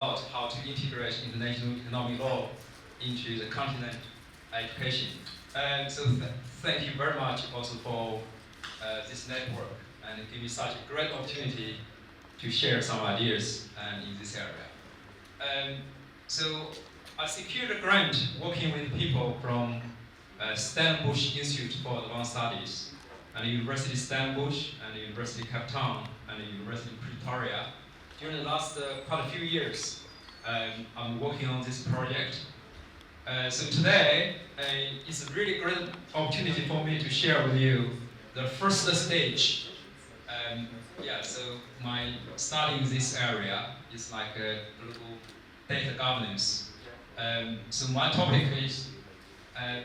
about how to integrate international economic law into the continent education. And so thank you very much also for this network and give me such a great opportunity to share some ideas in this area. So I secured a grant working with people from Stellenbosch Institute for Advanced Studies and University Stellenbosch and University Cape Town and University Pretoria. During the last quite a few years, I'm working on this project. So today, it's a really great opportunity for me to share with you the first stage. So my study in this area is like global data governance. So my topic is a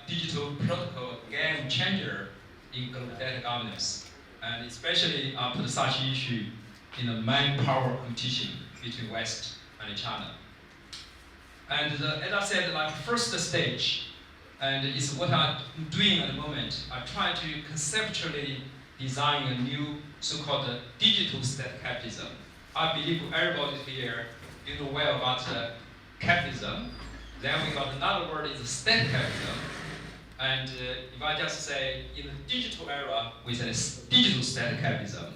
digital protocol game changer in global data governance, and especially put such issue in the manpower competition between West and China. And as I said, like first stage, and it's what I'm doing at the moment. I try to conceptually design a new so-called digital state capitalism. I believe everybody here you know well about capitalism. Then we got another word is state capitalism. And if I just say in the digital era, we say digital state capitalism.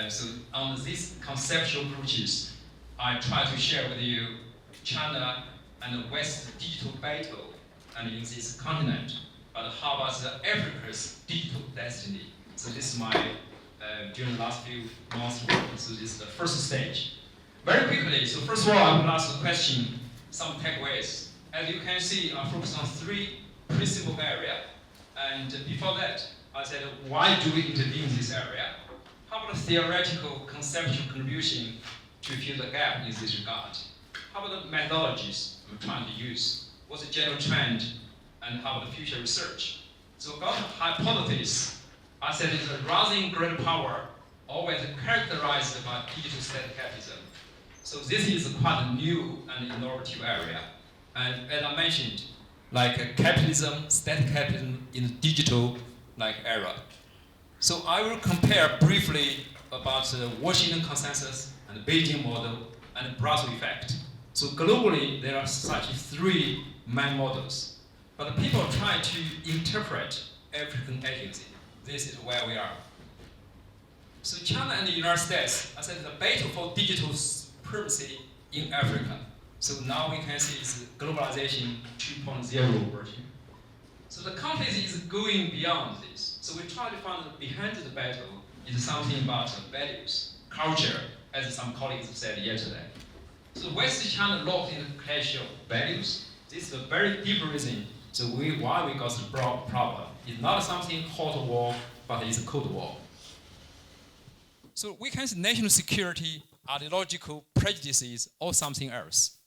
So on these conceptual approaches, I try to share with you China and the West digital battle and in this continent. But how about Africa's digital destiny? So this is my, during the last few months work, so this is the first stage. Very quickly, so first of all, I will ask the question, some takeaways. As you can see, I focus on three principal areas. And before that, I said, why do we intervene in this area? How about the theoretical, conceptual contribution to fill the gap in this regard? How about the methodologies we're trying to use? What's the general trend? And how about the future research? So about the hypothesis, I said it's a rising great power, always characterized by digital state capitalism. So this is quite a new and innovative area. And as I mentioned, like capitalism, state capitalism in the digital era. So I will compare briefly about the Washington consensus and the Beijing model and the Brussels effect. So globally, there are such three main models. But people try to interpret African agency. This is where we are. So China and the United States, I said the battle for digital supremacy in Africa. So now we can see it's globalization 2.0 version. So the conflict is going beyond this. So we try to find behind the battle is something about values, culture, as some colleagues said yesterday. So West China locked in the clash of values. This is a very deep reason. So why we got the problem. It's not something hot war, but it's a cold war. So we can see national security, ideological prejudices, or something else.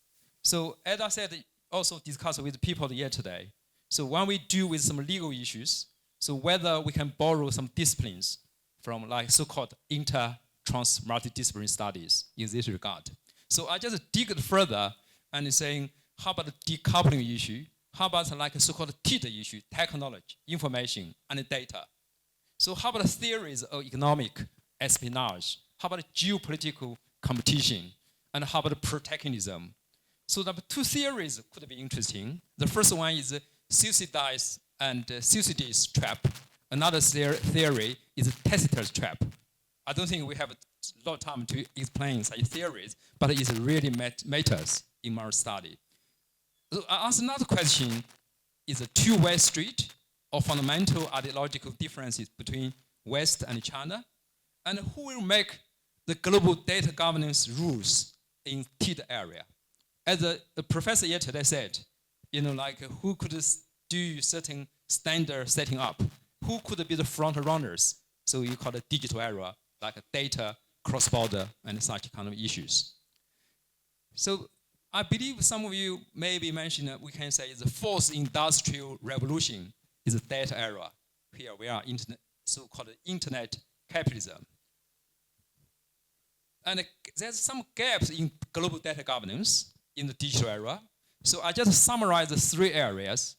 So as I said, also discussed with people yesterday. So when we deal with some legal issues, so whether we can borrow some disciplines from like so-called inter-trans multidisciplinary studies in this regard. So I just dig it further and saying, how about the decoupling issue? How about like a so-called TID issue, technology, information, and data? So how about the theories of economic espionage? How about geopolitical competition? And how about protectionism? So the two theories could be interesting. The first one is Thucydides and Thucydides trap. Another theory is Tacitus trap. I don't think we have a lot of time to explain such theories, but it really matters in our study. So I ask another question, is a two-way street or fundamental ideological differences between West and China? And who will make the global data governance rules in TID area? As the professor yesterday said, who could do certain standard setting up? Who could be the front runners? So you call it digital era, like data, cross-border, and such kind of issues. So I believe some of you maybe mentioned that we can say the fourth industrial revolution is the data era. Here we are, so-called internet capitalism. And there's some gaps in global data governance in the digital era. So I just summarize the three areas.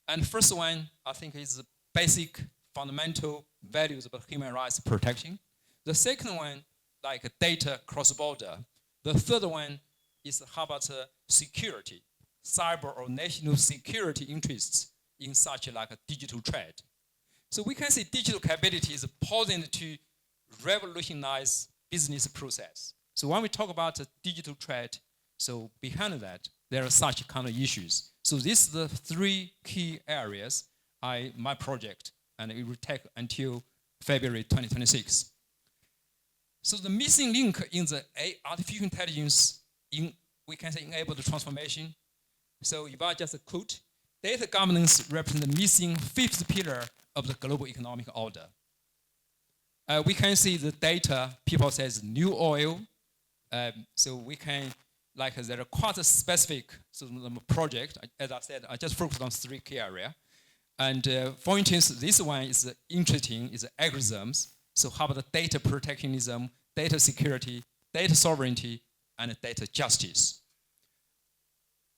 And first one, I think, is basic fundamental values about human rights protection. The second one, like data cross-border. The third one is how about security, cyber or national security interests in such like a digital trade. So we can see digital capability is poised to revolutionize business process. So when we talk about digital trade, so behind that, there are such kind of issues. So these are the three key areas my project, and it will take until February 2026. So the missing link in the artificial intelligence, we can say enable the transformation. So if I just quote, data governance represents the missing fifth pillar of the global economic order. We can see the data, people says new oil. So we can, like there are quite a specific project. As I said, I just focused on three key areas. And for instance, this one is interesting, is algorithms. So how about the data protectionism, data security, data sovereignty, and data justice.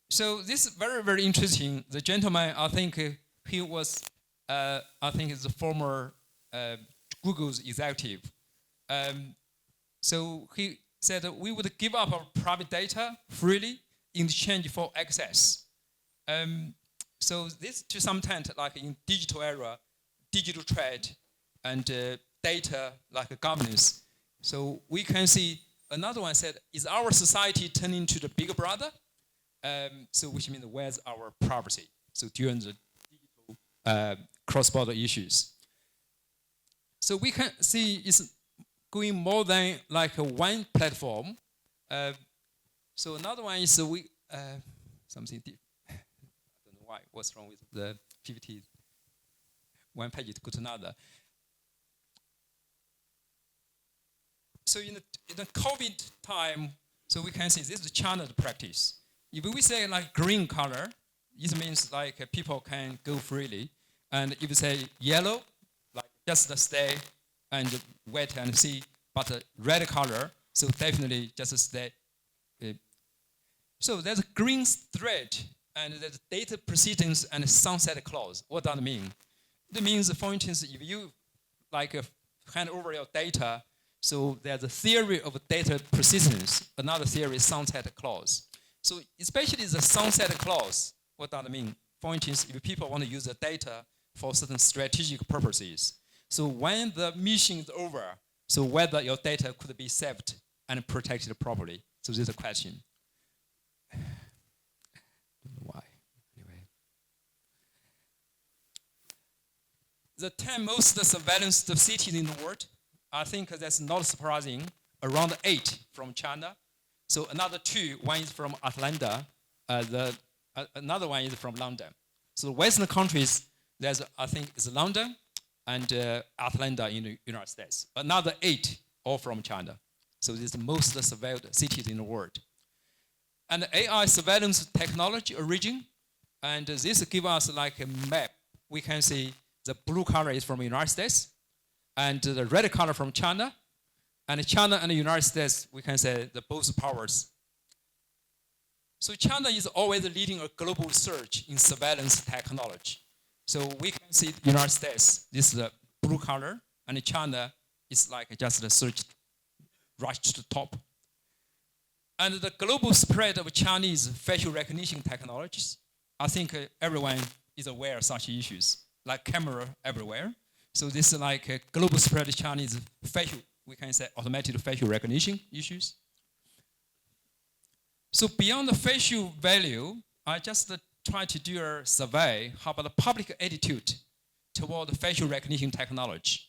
So this is very, very interesting. The gentleman, I think he was, I think is the former Google's executive. So he said that we would give up our private data freely in exchange for access. So this to some extent, like in digital era, digital trade, and data like governance. So we can see another one said, is our society turning to the big brother? So which means where's our privacy? So during the digital cross-border issues. So we can see it's going more than like one platform. So another one is something deep. I don't know why, what's wrong with the PPT. One page to go to another. So in the COVID time, so we can see this is China's practice. If we say like green color, it means like people can go freely. And if you say yellow, like just stay and wait and see. But red color, so definitely just stay. So there's a green thread and there's data precedence and sunset clause. What does it mean? It means, for instance, if you like hand over your data, so there's a theory of data precedence. Another theory is sunset clause. So especially the sunset clause, what does it mean? For instance, if people want to use the data for certain strategic purposes, so when the mission is over, so whether your data could be saved and protected properly. So this is a question. I don't know why. Anyway. The 10 most surveillanced cities in the world, I think that's not surprising. Around 8 from China. So another 2, one is from Atlanta, another one is from London. So Western countries, there's I think it's London and Atlanta in the United States. Another 8, all from China. So this is the most surveilled cities in the world. And AI surveillance technology origin, and this gives us like a map. We can see the blue color is from the United States, and the red color from China. And China and the United States, we can say the both powers. So China is always leading a global surge in surveillance technology. So we can see the United States, this is the blue color, and China is like just the surge rush to the top. And the global spread of Chinese facial recognition technologies, I think everyone is aware of such issues, like camera everywhere. So this is like a global spread of Chinese facial, we can say automated facial recognition issues. So beyond the facial value, I just try to do a survey how about the public attitude toward the facial recognition technology.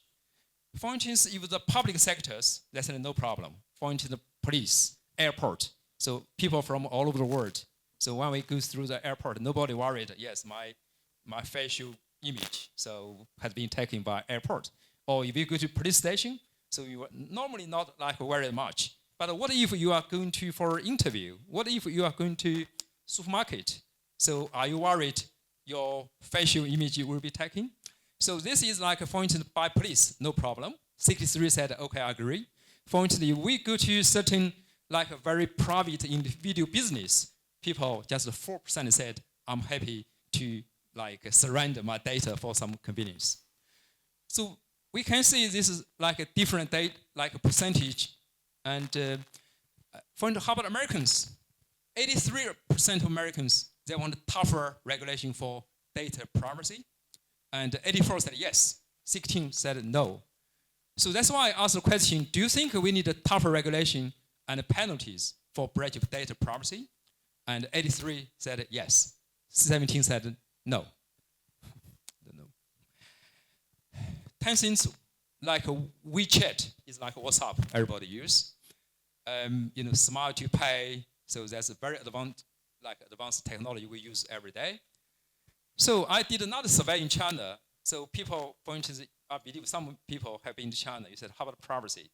For instance, if the public sectors, that's no problem. For instance, the police, airport, so people from all over the world. So when we go through the airport, nobody worried, yes, my facial image so has been taken by airport. Or if you go to police station, so you are normally not like very much. But what if you are going to for an interview? What if you are going to supermarket? So are you worried your facial image will be taken? So this is like, for instance, by police, no problem. 63 said, okay, I agree. For instance, if we go to certain like a very private individual business, people just 4% said, I'm happy to like surrender my data for some convenience. So we can see this is like a different data, like a percentage. And For instance, how about Americans? 83% of Americans, they want tougher regulation for data privacy. And 84 said yes, 16 said no. So that's why I asked the question, do you think we need a tougher regulation and penalties for breach of data privacy? And 83 said yes, 17 said no. Don't know. Tencent, like WeChat, is like WhatsApp, everybody use. Smile to pay, so that's a very advanced technology we use every day. So I did another survey in China. So people, for instance, I believe some people have been to China. You said, how about privacy?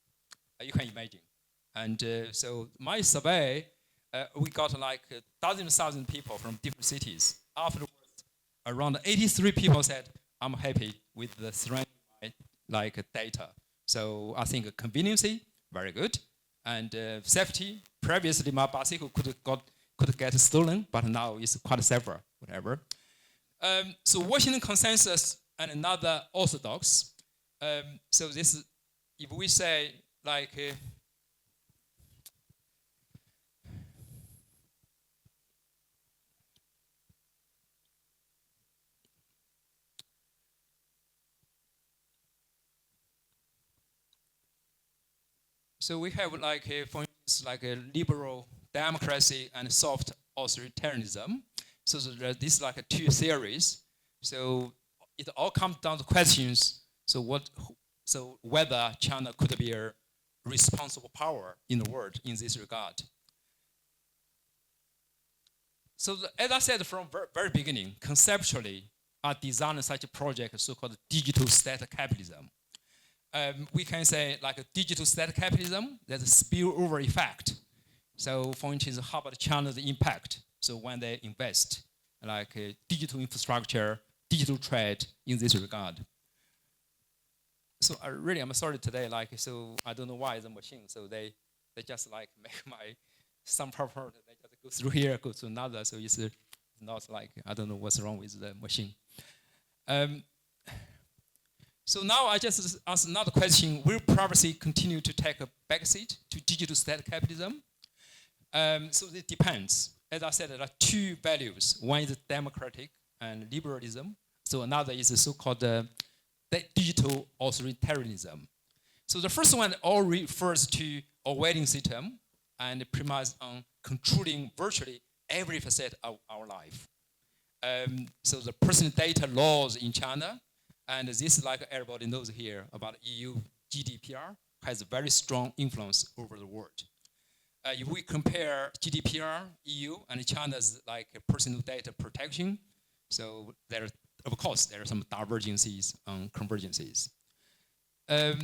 You can imagine. And so my survey, we got like dozens thousand people from different cities. Afterwards, around 83 people said, I'm happy with the strength like data. So I think convenience, very good. And safety, previously my bicycle could get stolen, but now it's quite safer, whatever. So Washington consensus and another orthodox. So this is, if we say like, so we have like, for instance, like a liberal democracy and soft authoritarianism. So this is like two theories. So it all comes down to questions. So whether China could be a responsible power in the world in this regard. So as I said from very beginning, conceptually, I designed such a project, so-called digital state capitalism. We can say like a digital state capitalism, there's a spillover effect. So for instance, how about China's impact? So when they invest like digital infrastructure, digital trade in this regard. So I'm sorry today, like, so I don't know why the machine, so they just like make some part, they just go through here, go to another, so it's not like, I don't know what's wrong with the machine. So now I just ask another question, will privacy continue to take a backseat to digital state capitalism? So it depends. As I said, there are two values. One is democratic and liberalism. So another is the so-called digital authoritarianism. So the first one all refers to a waiting system and premise on controlling virtually every facet of our life. So the personal data laws in China, and this, like everybody knows here about EU GDPR, has a very strong influence over the world. If we compare GDPR, EU, and China's like personal data protection, so of course, there are some divergences and convergences. I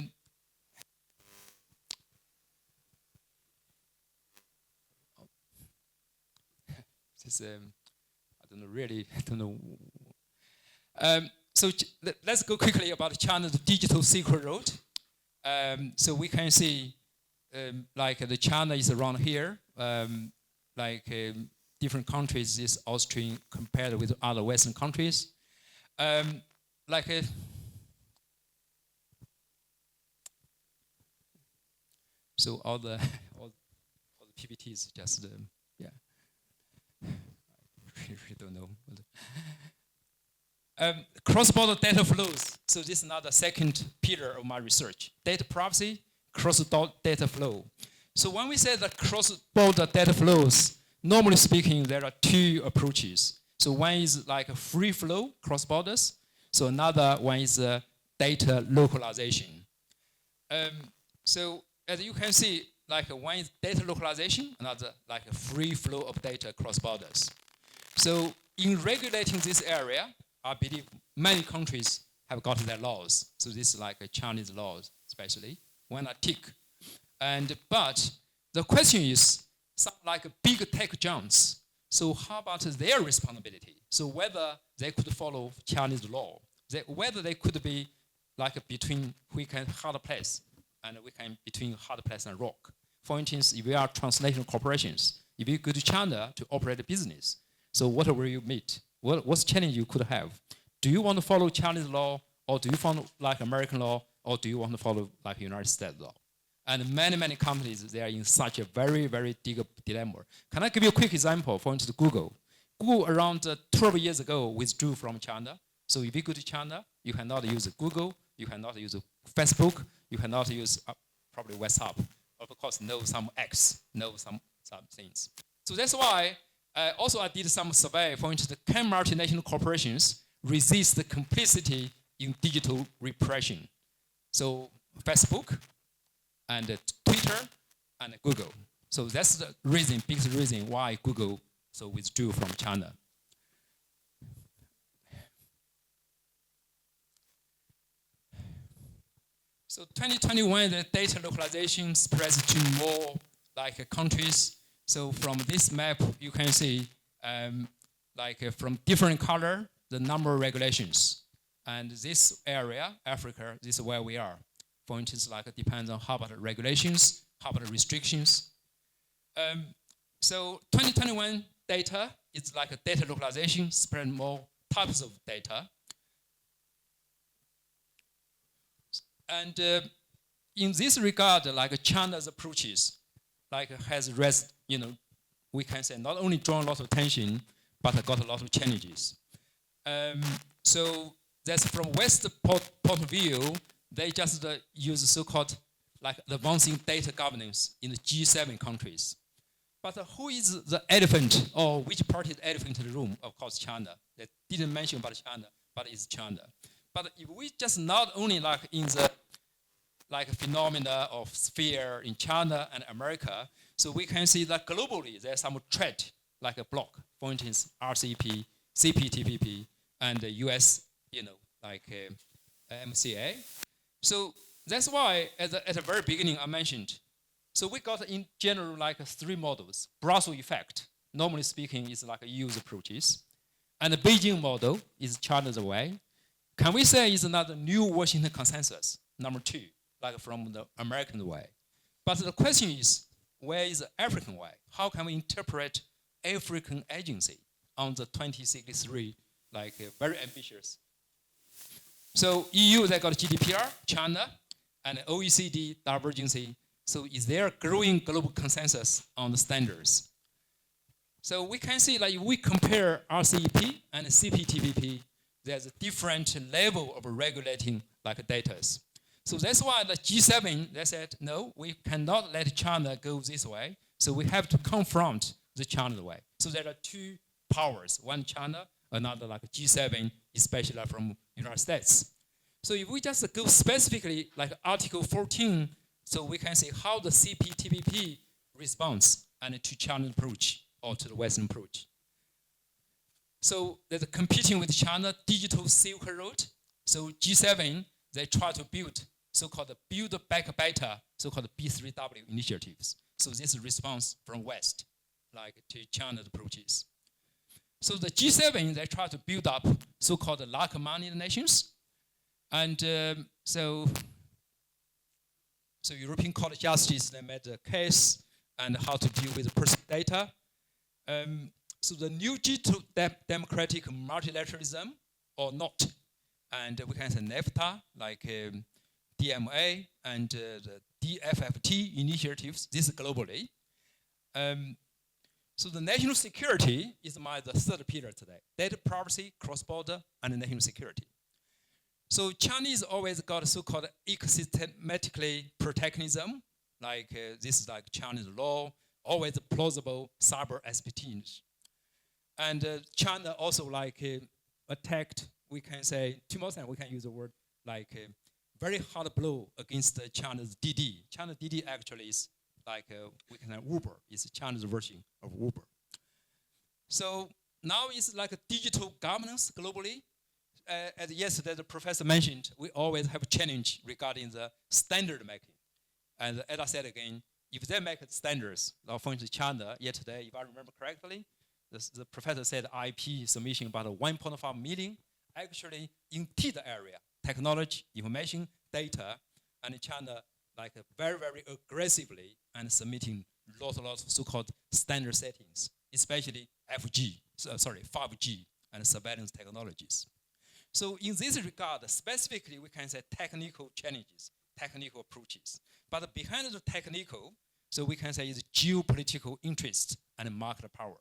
don't know. So let's go quickly about China's digital Silk Road. So we can see like the China is around here, different countries is Austrian compared with other Western countries. So all the PPTs just yeah. I really don't know. Cross-border data flows. So this is another second pillar of my research. Data privacy, cross-border data flow. So when we say that cross-border data flows, normally speaking, there are two approaches. So one is like a free flow cross borders. So another one is data localization. So as you can see, like one is data localization, another like a free flow of data cross borders. So in regulating this area, I believe many countries have got their laws. So this is like a Chinese laws, especially when I tick. But the question is, some like big tech giants. So how about their responsibility? So whether they could follow Chinese law, whether they could be like between hard place and between hard place and rock. For instance, if we are transnational corporations, if you go to China to operate a business, so what will you meet? What's challenge you could have? Do you want to follow Chinese law, or do you follow like American law, or do you want to follow like United States law? And many, many companies, they are in such a very, very big dilemma. Can I give you a quick example? For instance, Google. Google around 12 years ago withdrew from China. So if you go to China, you cannot use Google, you cannot use Facebook, you cannot use probably WhatsApp. Of course, know some X, know some things. So that's why also I did some survey. For instance, can multinational corporations resist the complicity in digital repression? So Facebook and Twitter and Google. So that's the reason, biggest reason why Google so withdrew from China. So 2021, the data localization spreads to more like countries. So from this map, you can see from different color, the number of regulations. And this area, Africa, this is where we are. For instance, like it depends on how about the regulations, how about the restrictions. So 2021 data is like a data localization, spread more types of data. And in this regard, like China's approaches, like has we can say not only drawn a lot of attention, but got a lot of challenges. So that's from West point of view, they just use so-called like advancing data governance in the G7 countries. But who is the elephant, or which party is the elephant in the room? Of course, China. They didn't mention about China, but it's China. But if we just not only like in the like phenomena of sphere in China and America, so we can see that globally there's some threat like a block. For instance, RCEP, CPTPP, and the US, MCA. So that's why at the very beginning I mentioned. So we got in general like 3 models. Brussels effect, normally speaking, is like EU's approaches. And the Beijing model is China's way. Can we say it's another new Washington consensus, number 2, like from the American way? But the question is, where is the African way? How can we interpret African agency on the 2063, very ambitious? So EU, they got GDPR, China, and OECD divergency. So is there a growing global consensus on the standards? So we can see, like, if we compare RCEP and CPTPP, there's a different level of regulating like data. So that's why the G7, they said, no, we cannot let China go this way. So we have to confront the China way. So there are 2 powers, one China, another like G7, especially from United States. So if we just go specifically like Article 14, so we can see how the CPTPP responds and to China's approach or to the Western approach. So there's competing with China digital Silk Road. So G7, they try to build so-called Build Back Better, so-called B3W initiatives. So this is response from West, like to China's approaches. So the G7, they try to build up so-called like-minded nations. And so European Court of Justice, they made a case and how to deal with personal data. So the new G2 democratic multilateralism or not, and we can say NAFTA, like DMA and the DFFT initiatives, this is globally. So the national security is the 3rd pillar today. Data privacy, cross-border, and national security. So Chinese always got so-called ecosystematically protectionism, like this is like Chinese law, always plausible cyber espionage. And China also like attacked, we can say, 2 more times we can use the word, like very hard blow against China's DD. China DD actually is like, we can say Uber, is China's version of Uber. So now it's like a digital governance globally. As yesterday the professor mentioned, we always have a challenge regarding the standard making. And as I said again, if they make standards, for instance, China, yesterday, if I remember correctly, the professor said IP submission about 1.5 million, actually in TID area, technology, information, data, and China like very, very aggressively and submitting lots of so-called standard settings, especially 5G and surveillance technologies. So in this regard, specifically, we can say technical challenges technical approaches. But behind the technical, so we can say is geopolitical interest and market power.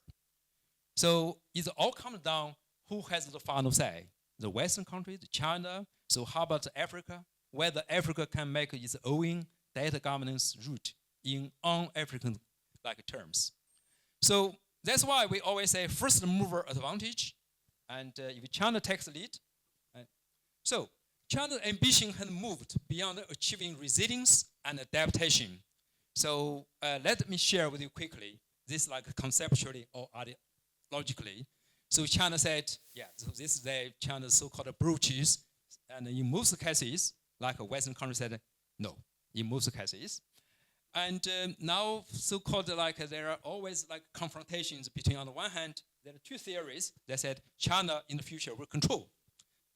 So it all comes down who has the final say. The Western countries, China. So how about Africa? Whether Africa can make its own data governance route in un-African like terms. So that's why we always say first mover advantage. And if China takes the lead, so China's ambition has moved beyond achieving resilience and adaptation. So let me share with you quickly this like conceptually or ideologically. So China said, yeah, so this is China's so-called approaches, and in most cases, like a Western country said, no, in most cases. And now so-called like there are always like confrontations between, on the one hand, there are two theories that said China in the future will control.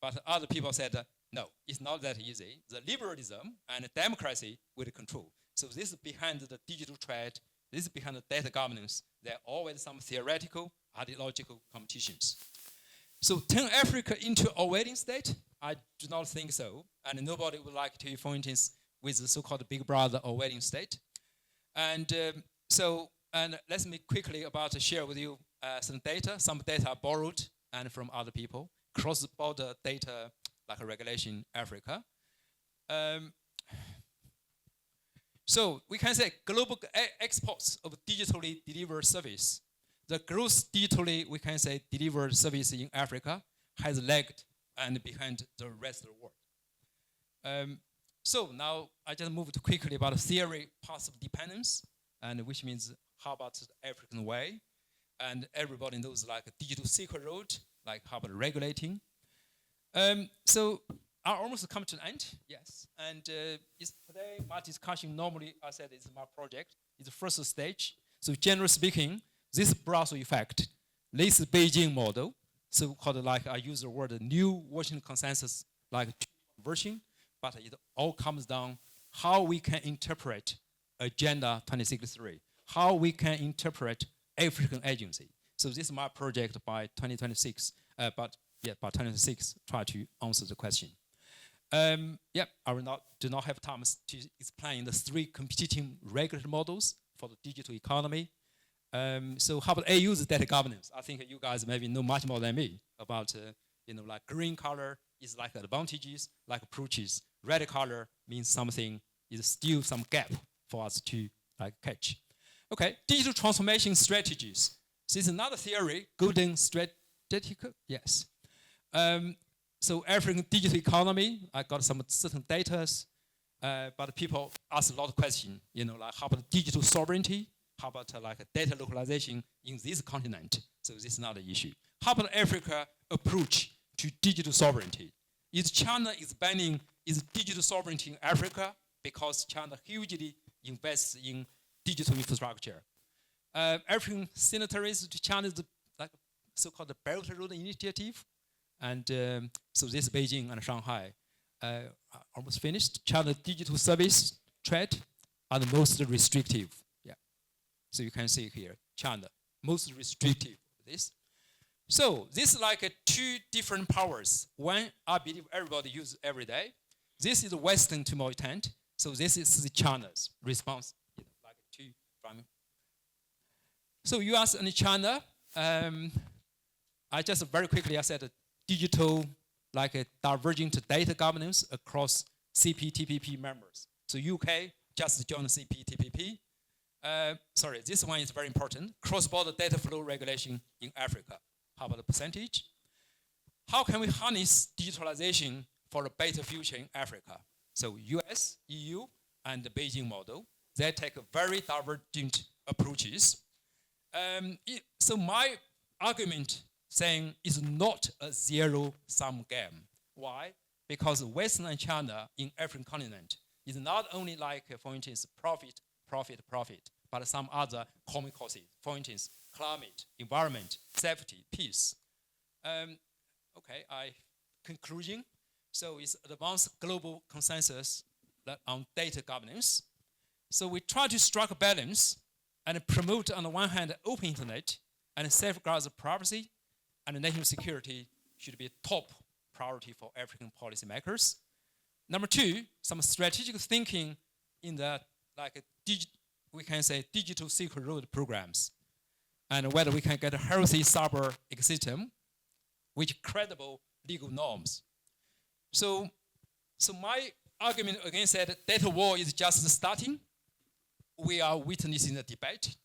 But other people said, no, it's not that easy. The liberalism and democracy will control. So this is behind the digital trade, this is behind the data governance. There are always some theoretical, ideological competitions. So turn Africa into a Orwellian state? I do not think so. And nobody would like to, for instance, with the so-called Big Brother Orwellian state. And let me quickly share with you some data. Some data are borrowed and from other people. Cross-border data like a regulation in Africa. So we can say global exports of digitally delivered service. The gross digitally, we can say, delivered service in Africa has lagged and behind the rest of the world. So now I just moved quickly about theory path of dependence, and which means how about the African way, and everybody knows like a digital Silk Road, like how about regulating. So I almost come to an end, yes. And today my discussion normally I said it's my project. It's the first stage. So generally speaking, this Brussels effect, this Beijing model, so-called like I use the word new Washington consensus, like version, but it all comes down how we can interpret Agenda 2063, how we can interpret African agency. So this is my project by 2026, by 2026, try to answer the question. I do not have time to explain the three competing regulatory models for the digital economy. So how about AU's data governance? I think you guys maybe know much more than me about, like green color is like advantages, like approaches. Red color means something is still some gap for us to like catch. Okay, digital transformation strategies. This is another theory, golden strategic, yes. So African digital economy, I got some certain data, but people ask a lot of questions, like how about digital sovereignty? How about like data localization in this continent? So this is not an issue. How about Africa approach to digital sovereignty? Is China expanding its digital sovereignty in Africa because China hugely invests in digital infrastructure? African signatories to China's like so-called Belt and Road Initiative, and so this Beijing and Shanghai almost finished. China's digital service trade are the most restrictive. Yeah, so you can see here, China most restrictive. This. So this is like two different powers. One, I believe everybody uses every day. This is Western to more extent. So this is China's response, like two from. So US and China, I just very quickly I said digital, like a divergent data governance across CPTPP members. So UK just joined CPTPP. Sorry, this one is very important. Cross-border data flow regulation in Africa. How about the percentage? How can we harness digitalization for a better future in Africa? So US, EU, and the Beijing model, they take very divergent approaches. So my argument saying it's not a zero-sum game. Why? Because Western and China in African continent is not only like, for instance, profit, but some other common causes. For instance, climate, environment, safety, peace. Conclusion. So it's advanced global consensus on data governance. So we try to strike a balance and promote, on the one hand, open internet and safeguard the privacy and national security should be a top priority for African policymakers. Number two, some strategic thinking in the we can say digital Silk Road programs, and whether we can get a healthy cyber ecosystem with credible legal norms. So my argument against that data war is just starting. We are witnessing the debate.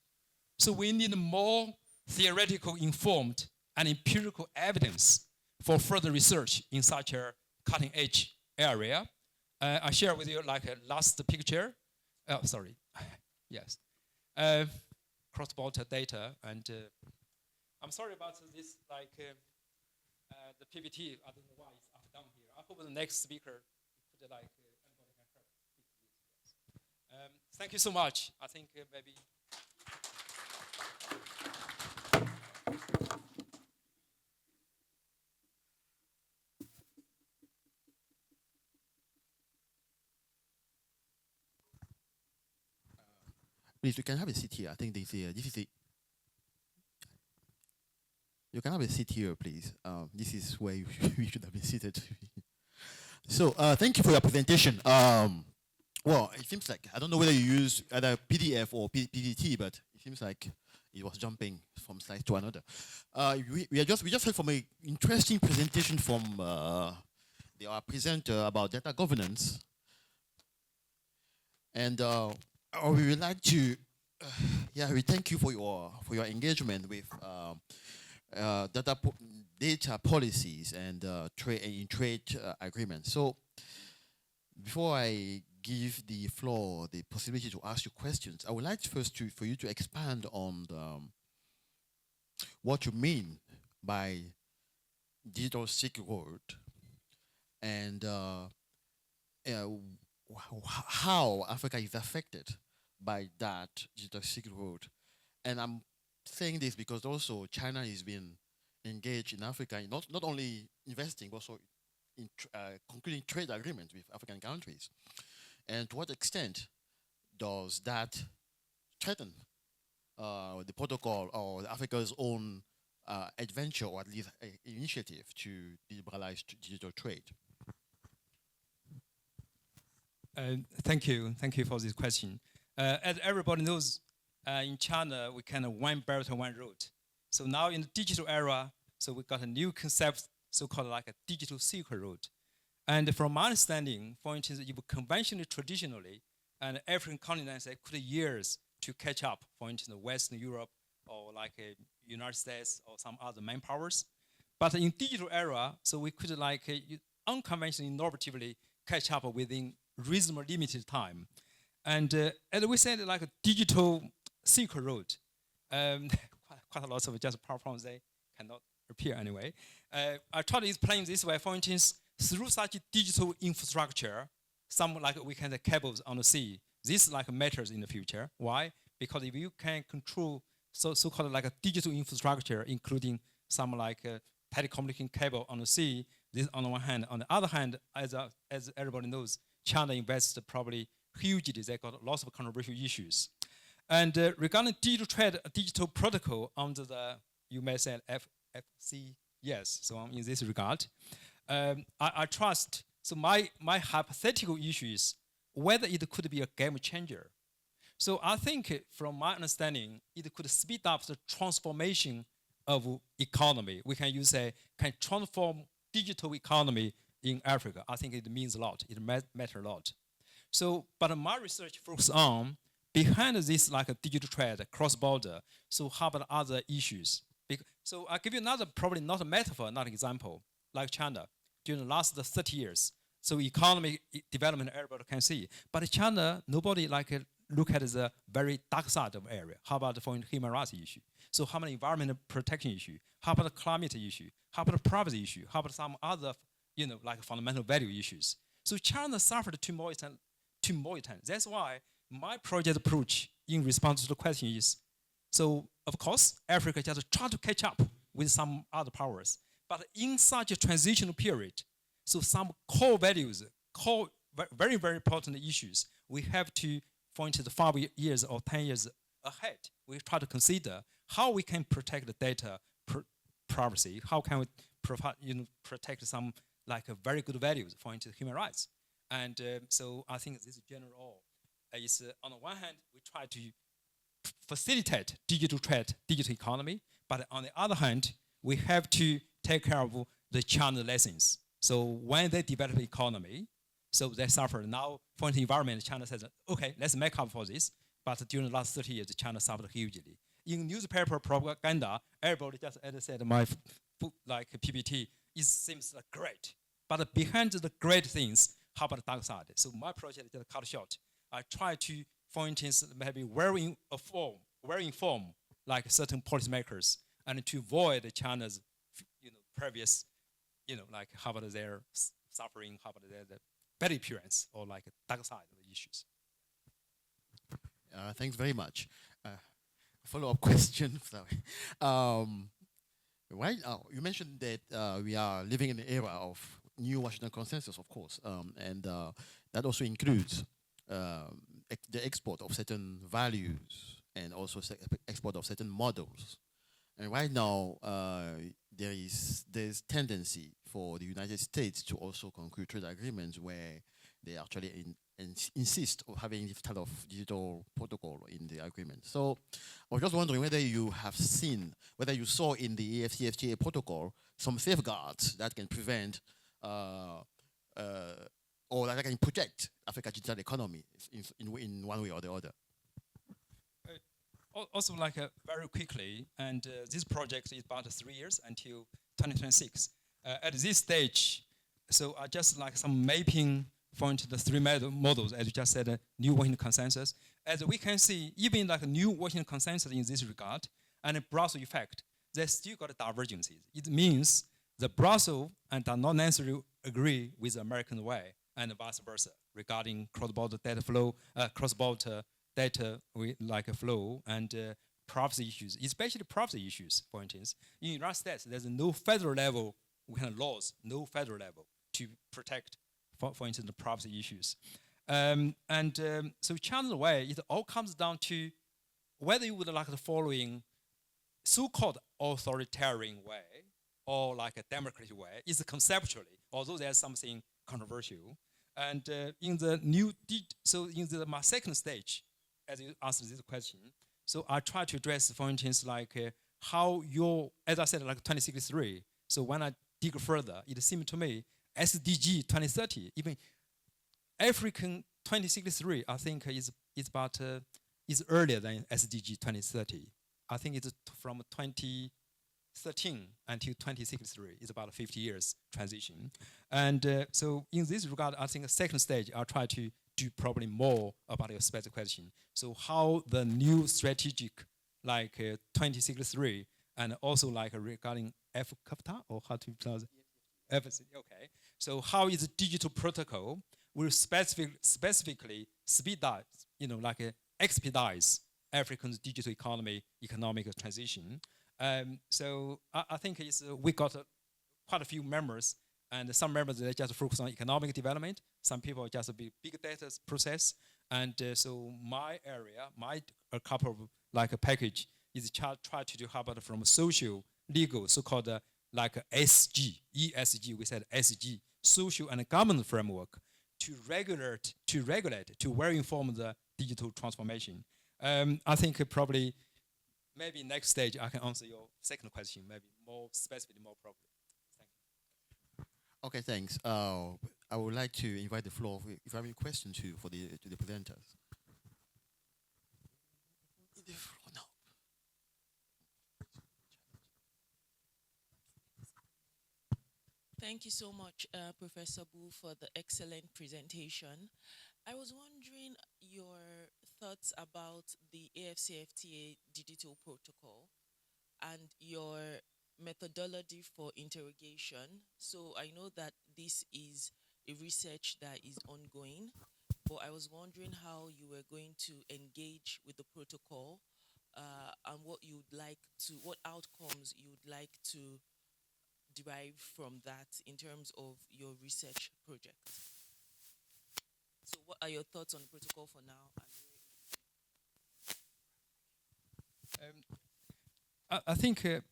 So we need more theoretical informed and empirical evidence for further research in such a cutting edge area. I share with you like a last picture. Sorry, yes. Cross-border data, and I'm sorry about this, the PPT, I don't know why it's up down here. I hope the next speaker could anybody can help. Yes. Thank you so much. I think maybe. Please, you can have a seat here. I think this is the. You can have a seat here, please. This is where you should have been seated. So, thank you for your presentation. Well, it seems like I don't know whether you use either PDF or PPT, but it seems like it was jumping from slide to another. We just heard from an interesting presentation from our presenter about data governance, and we would like to, we thank you for your engagement with data policies and trade agreements. So, before I give the floor the possibility to ask you questions, I would like first for you to expand on what you mean by digital Silk Road and how Africa is affected by that digital Silk Road. And I'm saying this because also China has been engaged in Africa, in not only investing, but also in concluding trade agreements with African countries. And to what extent does that threaten the protocol or Africa's own adventure, or at least initiative to liberalize digital trade? Thank you for this question. As everybody knows, in China, we kind of one belt and one road. So now in the digital era, so we got a new concept, so-called like a digital Silk Road. And from my understanding, for instance, if conventionally, traditionally, and African continents took years to catch up, for instance, Western Europe or like United States or some other main powers. But in digital era, so we could like unconventionally, innovatively catch up within reasonably limited time. And as we said, like a digital Silk Road, quite a lot of just PowerPoints, they cannot appear anyway. I try to explain this way. For instance, through such digital infrastructure, some like we can say cables on the sea, this like matters in the future. Why? Because if you can control so-called like a digital infrastructure, including some like telecommunication cable on the sea, this on the one hand. On the other hand, as everybody knows, China invests probably hugely. They got lots of controversial issues. And regarding digital trade, digital protocol under the, you may say FC, yes, so in this regard, I trust, so my hypothetical issue is whether it could be a game changer. So I think from my understanding, it could speed up the transformation of economy. We can use can transform digital economy in Africa. I think it means a lot, it matters a lot. So, but my research focuses on behind this like a digital trade, cross-border, so how about other issues? So I'll give you another, probably not a metaphor, not an example, like China during the last 30 years. So economic development, everybody can see. But China, nobody like look at the very dark side of area. How about for human rights issue? So how about environmental protection issue? How about the climate issue? How about the privacy issue? How about some other, like fundamental value issues? So China suffered too more time. That's why my project approach in response to the question is, so of course, Africa just try to catch up with some other powers. But in such a transitional period, so some core values, very, very important issues, we have to, for instance, 5 years or 10 years ahead, we try to consider how we can protect the data privacy, how can we provide, protect some like very good values, for instance, human rights. And so I think this general is on the one hand, we try to facilitate digital trade, digital economy, but on the other hand, we have to take care of the China lessons. So when they develop the economy, so they suffer. Now, for the environment, China says, okay, let's make up for this. But during the last 30 years, China suffered hugely. In newspaper propaganda, everybody just, as I said, my like PPT, it seems like great. But behind the great things, how about the dark side? So my project just cut short. I try to, for instance, maybe very informed, like certain policymakers, and to avoid China's, previous, like how about their suffering, how about their bad appearance, or like dark side of the issues. Thanks very much. Follow-up question. Sorry. Right now, you mentioned that we are living in the era of new Washington consensus, of course, and that also includes the export of certain values and also export of certain models. And right now, there's tendency for the United States to also conclude trade agreements where they actually insist on having this type of digital protocol in the agreement. So I was just wondering whether you have seen, whether you saw in the AfCFTA protocol some safeguards that can prevent uh, or that can protect Africa's digital economy in one way or the other. Also, like very quickly, and this project is about 3 years until 2026. At this stage, so I just like some mapping for the three models, as you just said, new Washington consensus. As we can see, even like a new Washington consensus in this regard, and a Brussels effect, they still got divergences. It means the Brussels and do not necessarily agree with the American way, and vice versa regarding cross-border data flow, cross-border data like a flow and privacy issues, especially privacy issues. For instance, in the United States, there's no federal level kind of laws, no federal level to protect, for instance, the privacy issues. So China's way, it all comes down to whether you would like the following so-called authoritarian way or like a democratic way is conceptually, although there's something controversial. And in the my second stage, as you asked this question, so I try to address, for instance, like how as I said, like 2063. So when I dig further, it seemed to me SDG 2030, even African 2063, I think is earlier than SDG 2030. I think it's from 2013 until 2063. It's about 50 years transition. And so in this regard, I think the second stage, I'll try to do probably more about your specific question. So how the new strategic, like 2063, and also like regarding FCFTA, or how to pronounce it? Okay. So how is the digital protocol will specifically speedize, expedite Africa's digital economic transition. So I think we got quite a few members, and some members they just focus on economic development. Some people just big data process. And so my area, a couple of like a package is try to do how about from social, legal, so-called like SG, ESG, we said SG, social and government framework to regulate, to well inform the digital transformation. I think probably maybe next stage I can answer your second question, maybe more specifically, more properly. Thank you. Okay, thanks. I would like to invite the floor if you have any questions to the presenters. The floor now. Thank you so much, Professor Bu, for the excellent presentation. I was wondering your thoughts about the AfCFTA digital protocol and your methodology for interrogation. So I know that this is a research that is ongoing, but I was wondering how you were going to engage with the protocol and what outcomes you would like to derive from that in terms of your research project. So what are your thoughts on the protocol for now? I think in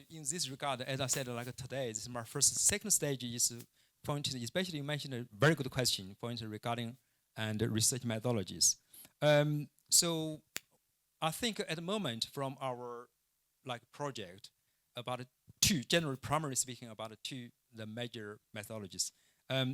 this regard, as I said, like today, this is my second stage is for instance, especially you mentioned a very good question, for instance, regarding and research methodologies. So I think at the moment from our like project about two, generally primarily speaking, about two the major methodologies.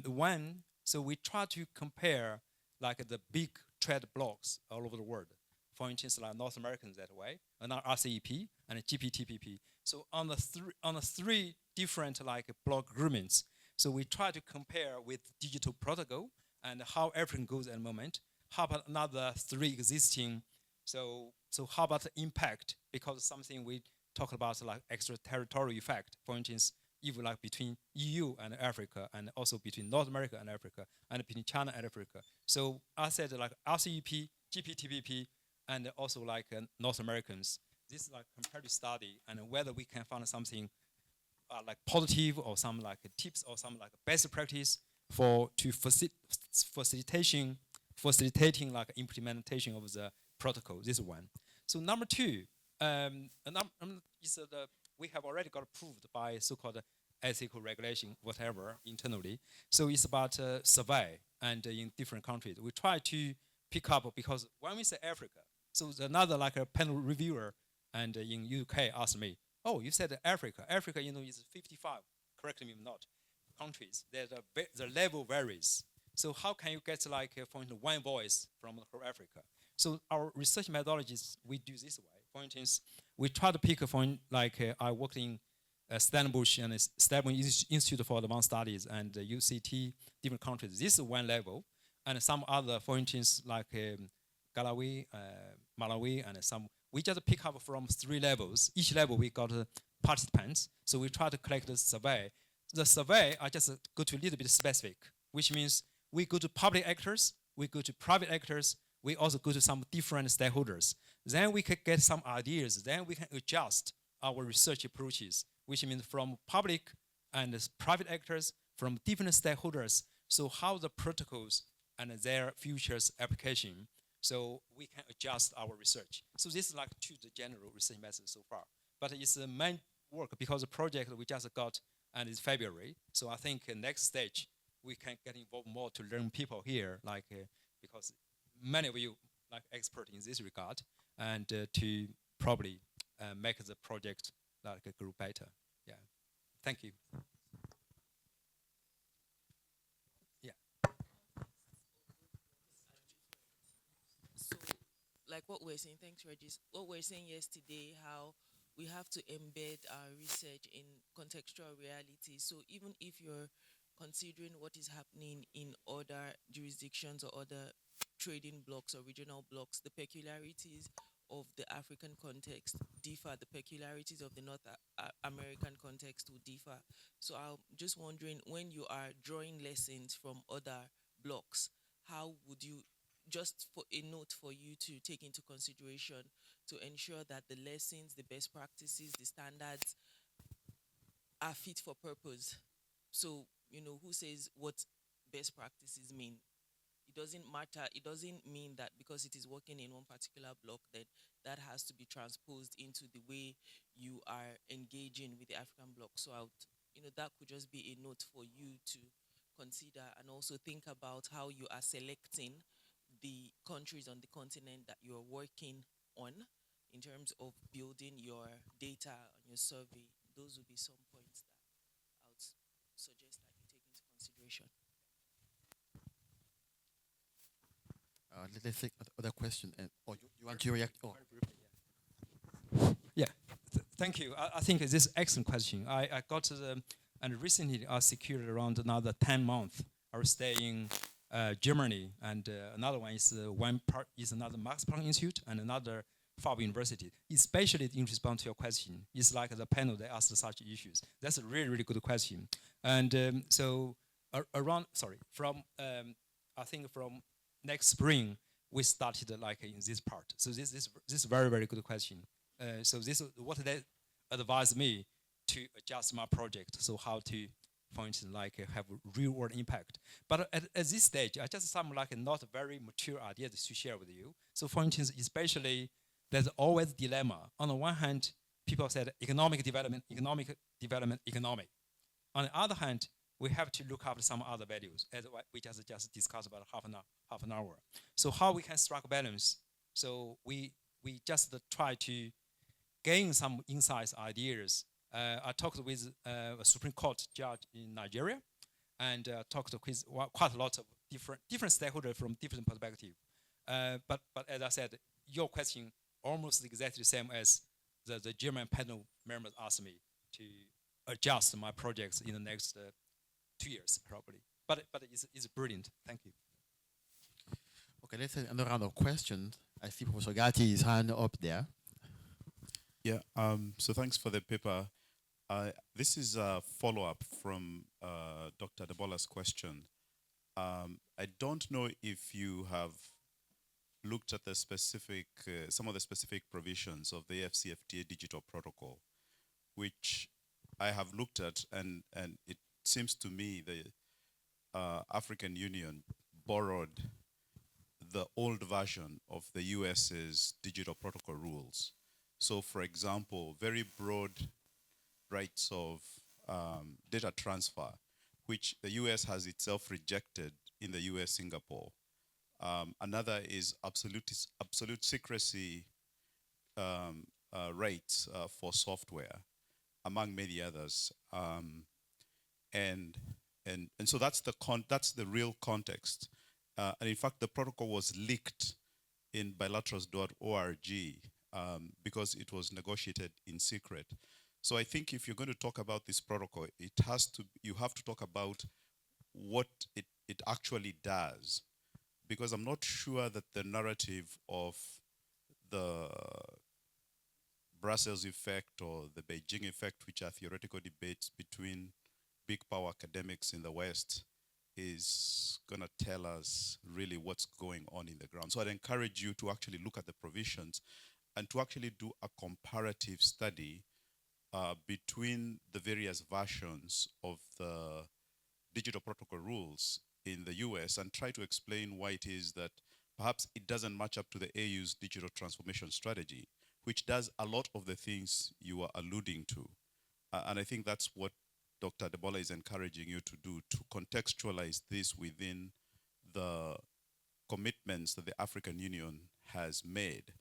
One, so we try to compare like the big trade blocks all over the world. For instance, like North Americans that way, and our RCEP and GPTPP. So on the three different like block agreements, so we try to compare with digital protocol and how everything goes at the moment. How about another three existing? So how about the impact? Because something we talk about like extraterritorial effect. For instance, even like between EU and Africa, and also between North America and Africa, and between China and Africa. So I said like RCEP, GPTPP, and also like North Americans. This is like comparative study, and whether we can find something like positive or some like tips or some like best practice for to facilitating like implementation of the protocol. This is one. So number two, is we have already got approved by so-called ethical regulation, whatever, internally. So it's about survey, and in different countries. We try to pick up, because when we say Africa, so another like a panel reviewer and in UK asked me, oh, you said Africa. Africa, is 55, correct me if not, countries. The level varies. So how can you get like, for instance, one voice from the whole Africa? So our research methodologies, we do this way. For instance, we try to pick from like I worked in Stellenbosch and Stellenbosch Institute for Advanced Studies and UCT, different countries. This is one level, and some other, for instance, like Malawi, Malawi, and some. We just pick up from three levels. Each level we got participants, so we try to collect the survey. The survey I just go to a little bit specific, which means we go to public actors, we go to private actors, we also go to some different stakeholders. Then we can get some ideas. Then we can adjust our research approaches, which means from public and private actors, from different stakeholders. So how the protocols and their futures application, so we can adjust our research. So this is like two the general research methods so far. But it's the main work because the project we just got and it's February. So I think next stage we can get involved more to learn people here, like because many of you like expert in this regard, and to probably make the project like grow better. Yeah, thank you. Yeah. So, like what we're saying, thanks, Regis. What we're saying yesterday, how we have to embed our research in contextual reality. So, even if you're considering what is happening in other jurisdictions or other trading blocks or regional blocks, the peculiarities of the African context differ, the peculiarities of the North American context will differ. So I'm just wondering, when you are drawing lessons from other blocks, how would you, just for a note for you to take into consideration to ensure that the lessons, the best practices, the standards are fit for purpose? So, who says what best practices mean? It doesn't matter. It doesn't mean that because it is working in one particular block, that that has to be transposed into the way you are engaging with the African bloc. So that could just be a note for you to consider, and also think about how you are selecting the countries on the continent that you're working on in terms of building your data on your survey. Those would be some points that I would suggest that you take into consideration. Let's take other question. And you want to react? Oh, Yeah, thank you. I think this is an excellent question. I got the, and recently I secured around another 10 months. I will stay in Germany, and another one is one part is another Max Planck Institute, and another Fab University. Especially in response to your question, it's like the panel that asked such issues. That's a really, really good question. And so from I think from next spring we started like in this part. So this is very, very good question. So this is what they advised me to adjust my project. So how to, for instance, like have real world impact. But at this stage, I just some like not very mature ideas to share with you. So for instance, especially there's always dilemma. On the one hand, people said economic development. On the other hand, we have to look up some other values, as we just discussed about half an hour. So how we can strike a balance? So we just try to gain some insights, ideas. I talked with a Supreme Court judge in Nigeria, and talked with quite a lot of different stakeholders from different perspectives. But as I said, your question almost exactly the same as the German panel members asked me to adjust my projects in the next 2 years probably. But it's brilliant. Thank you. Okay, let's take another round of questions. I see Professor Gatti is hand up there. Yeah, so thanks for the paper. This is a follow-up from Dr. Debola's question. I don't know if you have looked at the specific, some of the specific provisions of the AfCFTA digital protocol, which I have looked at, and it seems to me the African Union borrowed the old version of the US's digital protocol rules. So, for example, very broad rights of data transfer, which the US has itself rejected in the US Singapore. Another is absolute secrecy rights for software, among many others. And so that's the real context. And in fact, the protocol was leaked in bilaterals.org because it was negotiated in secret. So I think if you're going to talk about this protocol, you have to talk about what it actually does, because I'm not sure that the narrative of the Brussels effect or the Beijing effect, which are theoretical debates between big power academics in the West, is going to tell us really what's going on in the ground. So I'd encourage you to actually look at the provisions and to actually do a comparative study between the various versions of the digital protocol rules in the US and try to explain why it is that perhaps it doesn't match up to the AU's digital transformation strategy, which does a lot of the things you are alluding to. And I think that's what Dr. Debola is encouraging you to do, to contextualize this within the commitments that the African Union has made.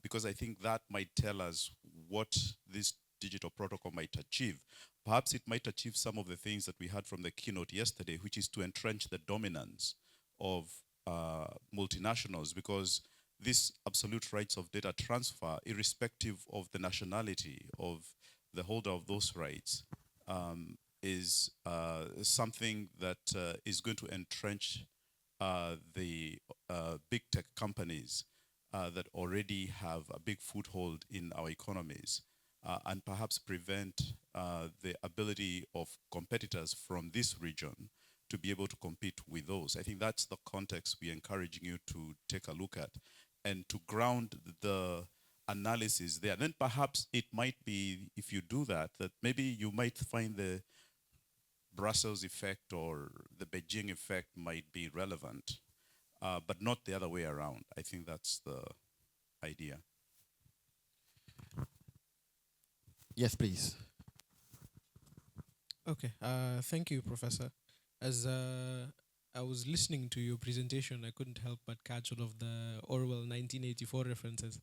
Because I think that might tell us what this digital protocol might achieve. Perhaps it might achieve some of the things that we heard from the keynote yesterday, which is to entrench the dominance of multinationals, because this absolute rights of data transfer, irrespective of the nationality of the holder of those rights, is something that is going to entrench the big tech companies that already have a big foothold in our economies, and perhaps prevent the ability of competitors from this region to be able to compete with those. I think that's the context we're encouraging you to take a look at and to ground the analysis there. Then perhaps it might be, if you do that, that maybe you might find the Brussels effect or the Beijing effect might be relevant, but not the other way around. I think that's the idea. Yes, please. Okay, thank you, Professor. As I was listening to your presentation, I couldn't help but catch all of the Orwell 1984 references.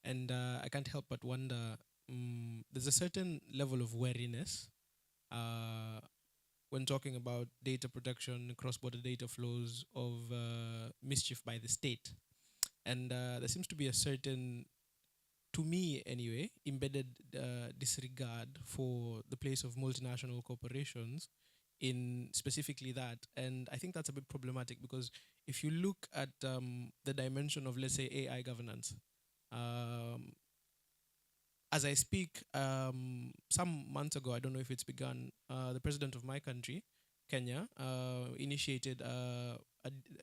And I can't help but wonder, there's a certain level of wariness when talking about data protection, cross-border data flows of mischief by the state. And there seems to be a certain, to me anyway, embedded disregard for the place of multinational corporations in specifically that. And I think that's a bit problematic, because if you look at the dimension of, let's say, AI governance, as I speak, some months ago, I don't know if it's begun, the president of my country, Kenya, initiated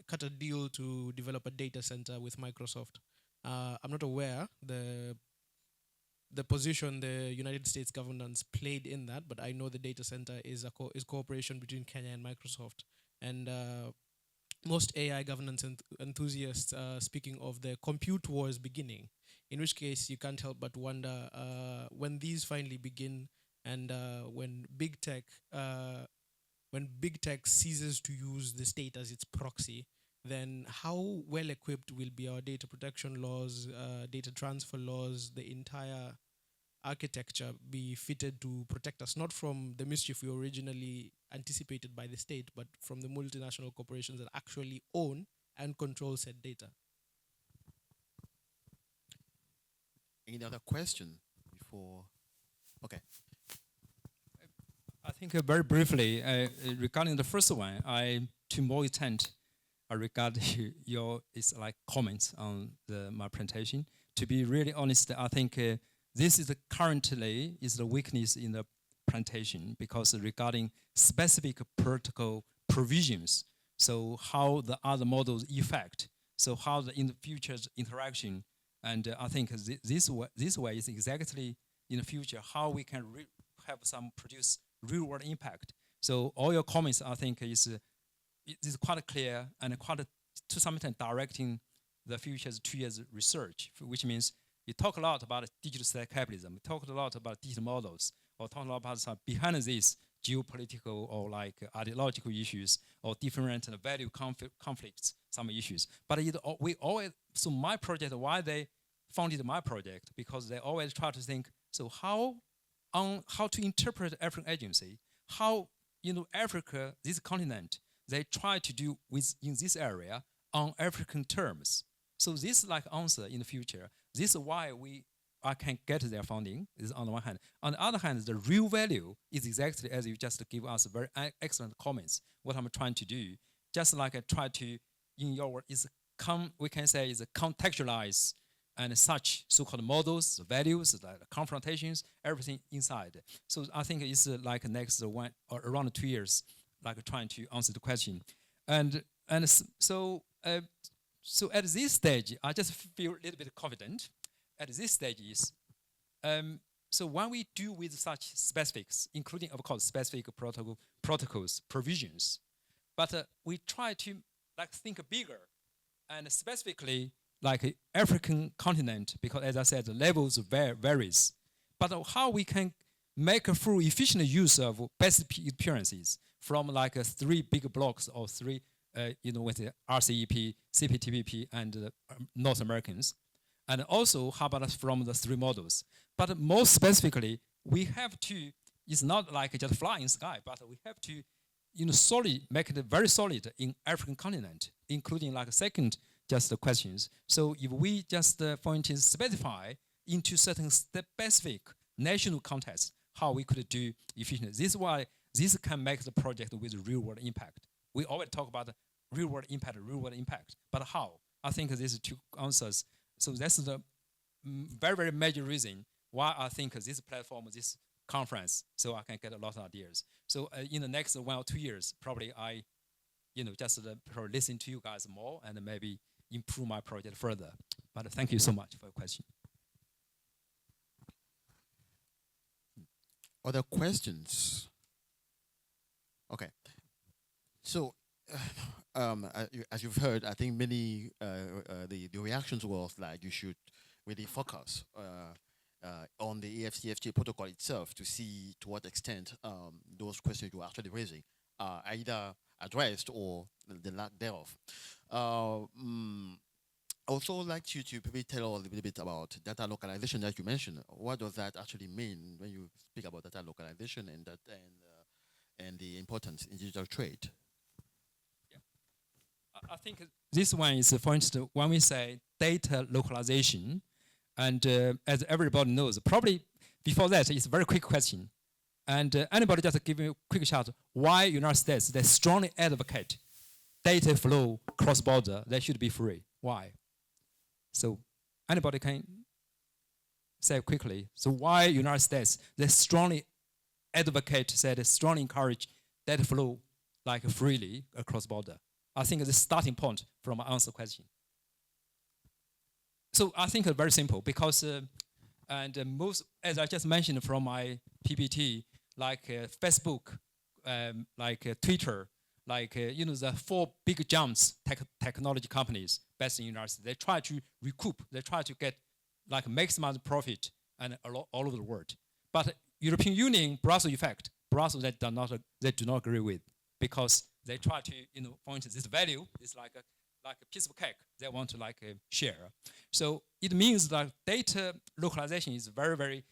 cut a deal to develop a data center with Microsoft. I'm not aware the position the United States governance played in that, but I know the data center is is cooperation between Kenya and Microsoft. And most AI governance enthusiasts speaking of the compute wars beginning, in which case you can't help but wonder when these finally begin, and when big tech when big tech ceases to use the state as its proxy, then how well equipped will be our data protection laws, data transfer laws, the entire architecture be fitted to protect us, not from the mischief we originally anticipated by the state, but from the multinational corporations that actually own and control said data? Any other question before? Okay. I think very briefly, regarding the first one, to more extent, regard your comments on my presentation. To be really honest, I think this is currently is the weakness in the presentation, because regarding specific protocol provisions, so how the other models affect, so how in the future's interaction, and I think this way is exactly in the future how we can have some produce real world impact. So all your comments, I think, is quite clear and quite to some extent directing the future's 2 years research, which means you talk a lot about digital stack capitalism, you talk a lot about digital models, or talk a lot about some behind this geopolitical or like ideological issues or different value conflicts, some issues. But we always, so my project, why they founded my project, because they always try to think, so how to interpret African agency, how Africa, this continent, they try to do in this area on African terms. So this like answer in the future. This is why I can get their funding, is on the one hand. On the other hand, the real value is exactly as you just give us very excellent comments. What I'm trying to do, just like I try to, in your word, we can say is contextualize and such so-called models, values, the confrontations, everything inside. So I think it's like next one or around 2 years, like trying to answer the question. And so at this stage, I just feel a little bit confident. At this stage is, so when we do with such specifics, including of course specific protocols, provisions, but we try to like think bigger and specifically like African continent, because as I said, the levels varies. But how we can make a full efficient use of best experiences from like 3 big blocks or 3, with the RCEP, CPTPP, and North Americans. And also, how about from the 3 models? But more specifically, we have to, it's not like just fly in sky, but we have to, make it very solid in African continent, including like second, just the questions. So if we just, for instance, specify into certain specific national context, how we could do efficient. This is why this can make the project with real world impact. We always talk about real world impact, but how? I think these 2 answers. So that's the very, very major reason why I think this platform, this conference, so I can get a lot of ideas. So in the next 1 or 2 years, probably I, just probably listen to you guys more and maybe improve my project further. But thank you so much for your question. Other questions? Okay. So, as you've heard, I think many the reactions was like you should really focus on the AfCFTA protocol itself to see to what extent those questions you're actually raising are either addressed or the lack thereof. Also like you to maybe tell us a little bit about data localization that you mentioned. What does that actually mean when you speak about data localization and the importance in digital trade? Yeah. I think this one is, for instance, when we say data localization, and as everybody knows, probably before that, it's a very quick question. And anybody just give me a quick shout, why United States, they strongly advocate data flow cross-border, they should be free. Why? So anybody can say quickly. So why United States, they strongly advocate, they strongly encourage data flow like freely across border? I think it's the starting point from my answer question. So I think it's very simple because, most, as I just mentioned from my PPT, like Facebook, like Twitter, like the 4 big giants technology companies based in the United States, they try to recoup, they try to get like maximize profit and all over the world. But European Union, Brussels effect, Brussels they do not agree with. because they try to, for instance, this value is like a piece of cake they want to share. So it means that data localization is very, very,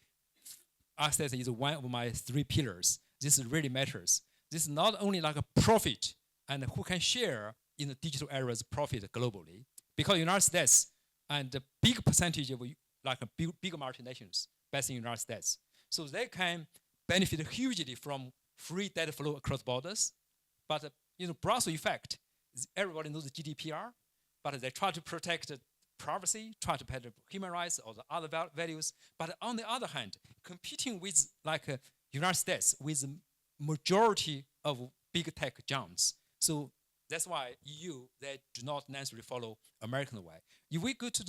I said, is one of my 3 pillars. This really matters. This is not only like a profit and who can share in the digital era's profit globally, because United States and a big percentage of big multinations based in the United States. So they can benefit hugely from free data flow across borders. But Brussels effect is everybody knows the GDPR, but they try to protect privacy, try to protect human rights or the other values. But on the other hand, competing with United States with majority of big tech giants. So that's why EU, they do not necessarily follow American way. If we go to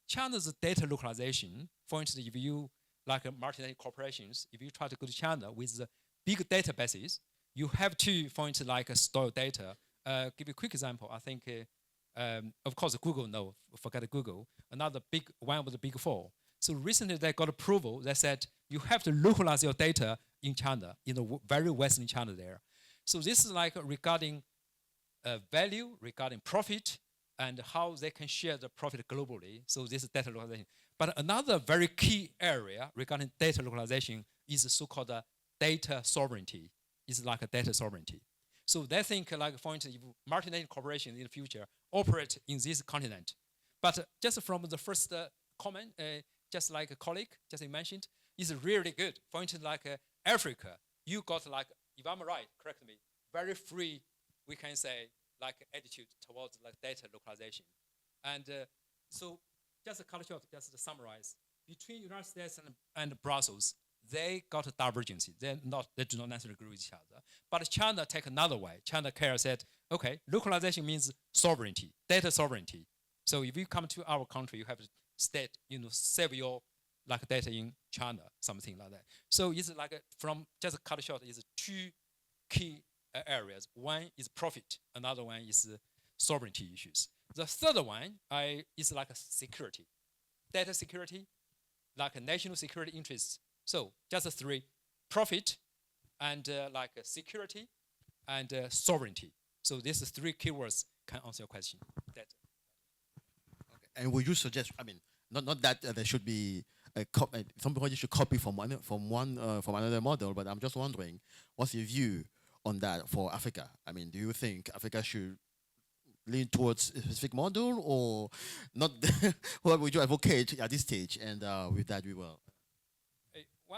China's data localization, for instance, if you multinational corporations, if you try to go to China with the big databases, you have to, for instance, store data. Give you a quick example. I think, of course, Google, no, forget Google. Another one of the big 4. So recently they got approval. They said you have to localize your data in China, in the very western China there. So this is regarding value, regarding profit, and how they can share the profit globally. So this is data localization. But another very key area regarding data localization is the so-called data sovereignty. It's like a data sovereignty. So they think, for instance, if multinational corporations in the future operate in this continent. But just from the first comment, just like a colleague just mentioned, is really good. For instance, Africa, you got if I'm right, correct me, very free, we can say, attitude towards data localization. And so just to cut short, just to summarize, between United States and Brussels, they got a divergence. They do not necessarily agree with each other. But China take another way. China said, okay, localization means sovereignty, data sovereignty. So if you come to our country, you have to state, save your data in China, something like that. So it's from just cut short, is 2 key areas. One is profit, another one is sovereignty issues. The third one is security, data security, national security interests. So just 3: profit, and security, and sovereignty. So these 3 keywords can answer your question. Okay. And would you suggest? I mean, not that there should be somebody should copy from another model, but I'm just wondering, what's your view on that for Africa? I mean, do you think Africa should lean towards a specific model or not? What would you advocate at this stage? And with that, we will.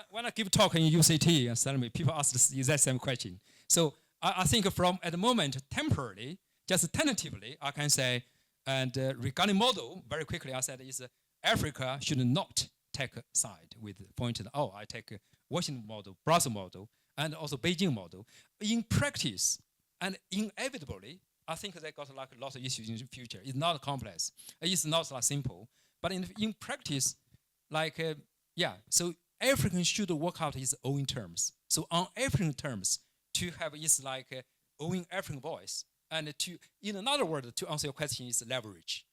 When I give talk in UCT, and suddenly people ask the exact same question. So I think at the moment, temporarily, just tentatively, I can say, and regarding model, very quickly, I said is Africa should not take a side with pointed, I take Washington model, Brussels model, and also Beijing model. In practice, and inevitably, I think they got a lot of issues in the future. It's not complex. It's not simple. But in practice, so African should work out its own terms. So on African terms, to have its own African voice, and in another word, to answer your question, is leverage.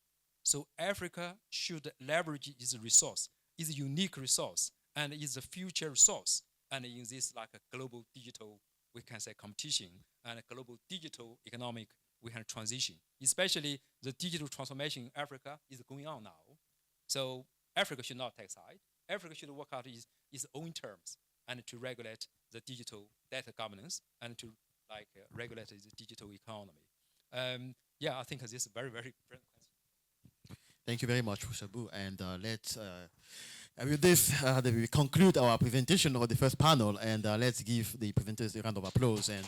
So Africa should leverage its resource, its unique resource, and its future resource, and in this a global digital, we can say, competition, and a global digital economic, we can transition. Especially the digital transformation in Africa is going on now. So Africa should not take side. Africa should work out its own terms and to regulate the digital data governance and to regulate the digital economy. I think this is a very, very important question. Thank you very much, Professor Bu. And let's, with this, we conclude our presentation of the first panel, and let's give the presenters a round of applause. And